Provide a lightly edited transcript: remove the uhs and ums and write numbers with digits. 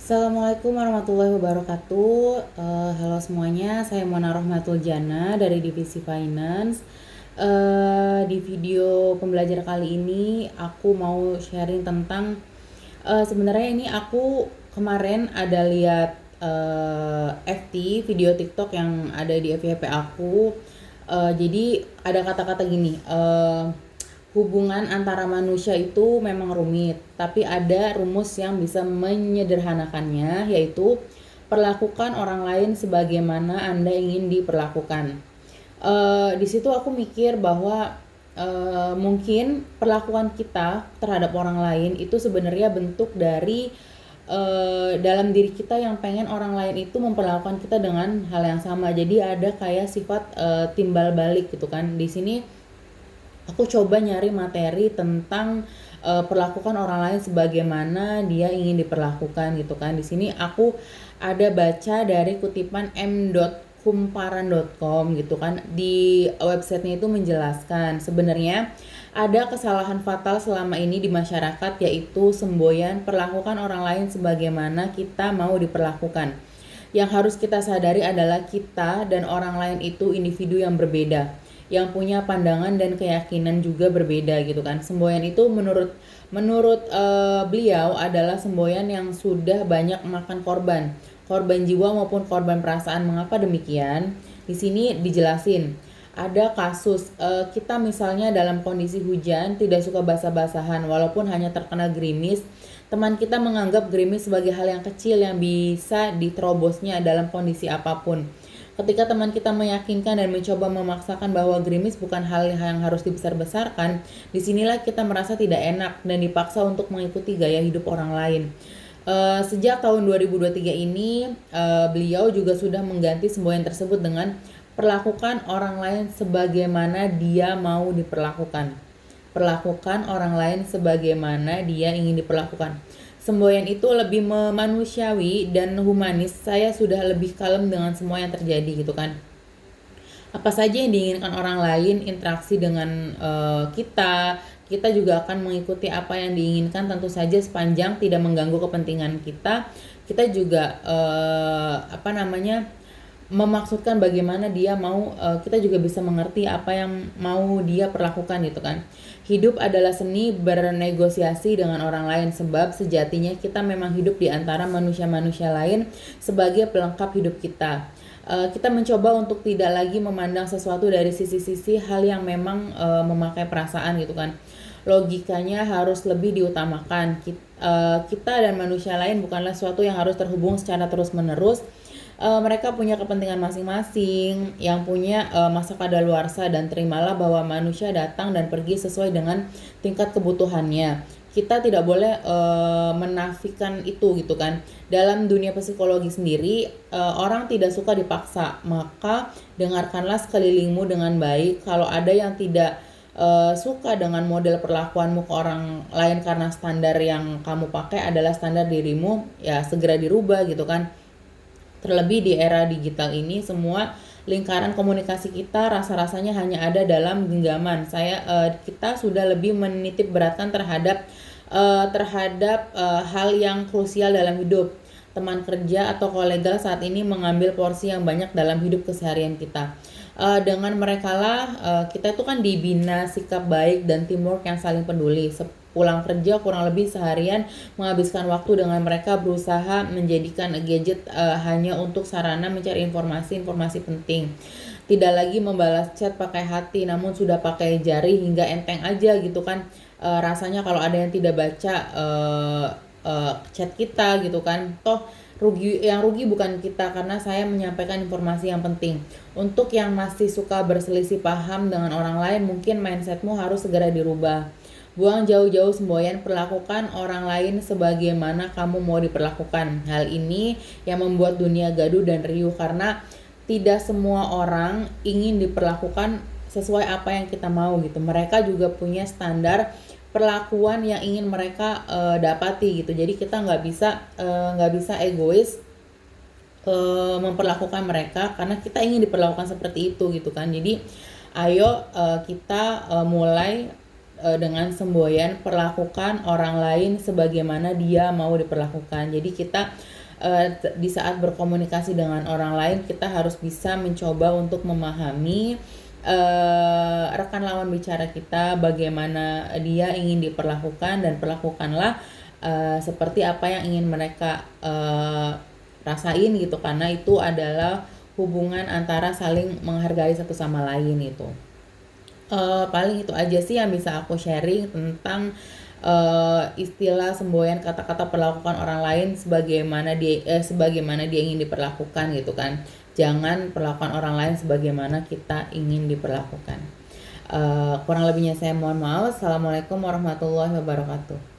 Assalamualaikum warahmatullahi wabarakatuh. Halo semuanya, saya Mona Rohmatul Jana dari Divisi Finance. Di video pembelajaran kali ini aku mau sharing tentang sebenarnya ini aku kemarin ada lihat FT video TikTok yang ada di FYP aku. Jadi ada kata-kata gini. Hubungan antara manusia itu memang rumit, tapi ada rumus yang bisa menyederhanakannya, yaitu perlakukan orang lain sebagaimana Anda ingin diperlakukan. Di situ aku mikir bahwa mungkin perlakuan kita terhadap orang lain itu sebenarnya bentuk dari dalam diri kita yang pengen orang lain itu memperlakukan kita dengan hal yang sama. Jadi ada kayak sifat timbal balik gitu kan. Di sini aku coba nyari materi tentang perlakukan orang lain sebagaimana dia ingin diperlakukan gitu kan. Di sini aku ada baca dari kutipan m.kumparan.com gitu kan. Di websitenya itu menjelaskan sebenarnya ada kesalahan fatal selama ini di masyarakat, yaitu semboyan perlakukan orang lain sebagaimana kita mau diperlakukan. Yang harus kita sadari adalah kita dan orang lain itu individu yang berbeda, yang punya pandangan dan keyakinan juga berbeda gitu kan. Semboyan itu menurut beliau adalah semboyan yang sudah banyak makan korban jiwa maupun korban perasaan. Mengapa demikian? Di sini dijelasin. Ada kasus kita misalnya dalam kondisi hujan tidak suka basah-basahan walaupun hanya terkena gerimis. Teman kita menganggap gerimis sebagai hal yang kecil yang bisa diterobosnya dalam kondisi apapun. Ketika teman kita meyakinkan dan mencoba memaksakan bahwa gerimis bukan hal yang harus dibesar-besarkan, disinilah kita merasa tidak enak dan dipaksa untuk mengikuti gaya hidup orang lain. Sejak tahun 2023 ini, beliau juga sudah mengganti semboyan tersebut dengan perlakukan orang lain sebagaimana dia mau diperlakukan. Perlakukan orang lain sebagaimana dia ingin diperlakukan. Semboyan itu lebih manusiawi dan humanis. Saya sudah lebih kalem dengan semua yang terjadi gitu kan. Apa saja yang diinginkan orang lain, interaksi dengan kita juga akan mengikuti apa yang diinginkan, tentu saja sepanjang tidak mengganggu kepentingan kita. Kita juga memaksudkan bagaimana dia mau, kita juga bisa mengerti apa yang mau dia perlakukan gitu kan. Hidup adalah seni bernegosiasi dengan orang lain, sebab sejatinya kita memang hidup di antara manusia-manusia lain sebagai pelengkap hidup kita. Kita mencoba untuk tidak lagi memandang sesuatu dari sisi-sisi hal yang memang memakai perasaan gitu kan. Logikanya harus lebih diutamakan. Kita dan manusia lain bukanlah sesuatu yang harus terhubung secara terus-menerus. Mereka punya kepentingan masing-masing, yang punya masa kadaluarsa, dan terimalah bahwa manusia datang dan pergi sesuai dengan tingkat kebutuhannya. Kita tidak boleh menafikan itu gitu kan. Dalam dunia psikologi sendiri, orang tidak suka dipaksa, maka dengarkanlah sekelilingmu dengan baik. Kalau ada yang tidak suka dengan model perlakuanmu ke orang lain karena standar yang kamu pakai adalah standar dirimu, ya segera dirubah gitu kan. Terlebih di era digital ini, semua lingkaran komunikasi kita rasa-rasanya hanya ada dalam genggaman. Kita sudah lebih menitip beratkan terhadap hal yang krusial dalam hidup. Teman kerja atau kolega saat ini mengambil porsi yang banyak dalam hidup keseharian kita. Dengan merekalah kita itu kan dibina sikap baik dan teamwork yang saling peduli. Pulang kerja kurang lebih seharian menghabiskan waktu dengan mereka, berusaha menjadikan gadget hanya untuk sarana mencari informasi penting. Tidak lagi membalas chat pakai hati, namun sudah pakai jari hingga enteng aja gitu kan. Rasanya kalau ada yang tidak baca chat kita gitu kan, toh yang rugi bukan kita karena saya menyampaikan informasi yang penting. Untuk yang masih suka berselisih paham dengan orang lain, mungkin mindsetmu harus segera dirubah. Buang jauh-jauh semboyan, perlakukan orang lain sebagaimana kamu mau diperlakukan. Hal ini yang membuat dunia gaduh dan riuh, karena tidak semua orang ingin diperlakukan sesuai apa yang kita mau gitu. Mereka juga punya standar perlakuan yang ingin mereka dapati gitu. Jadi kita nggak bisa egois memperlakukan mereka karena kita ingin diperlakukan seperti itu gitu kan. Jadi ayo kita mulai dengan semboyan perlakukan orang lain sebagaimana dia mau diperlakukan. Jadi kita di saat berkomunikasi dengan orang lain kita harus bisa mencoba untuk memahami rekan lawan bicara kita bagaimana dia ingin diperlakukan, dan perlakukanlah seperti apa yang ingin mereka rasain gitu, karena itu adalah hubungan antara saling menghargai satu sama lain itu. Paling itu aja sih yang bisa aku sharing tentang istilah semboyan kata-kata perlakukan orang lain sebagaimana dia ingin diperlakukan gitu kan. Jangan perlakukan orang lain sebagaimana kita ingin diperlakukan. Kurang lebihnya saya mohon maaf. Assalamualaikum warahmatullahi wabarakatuh.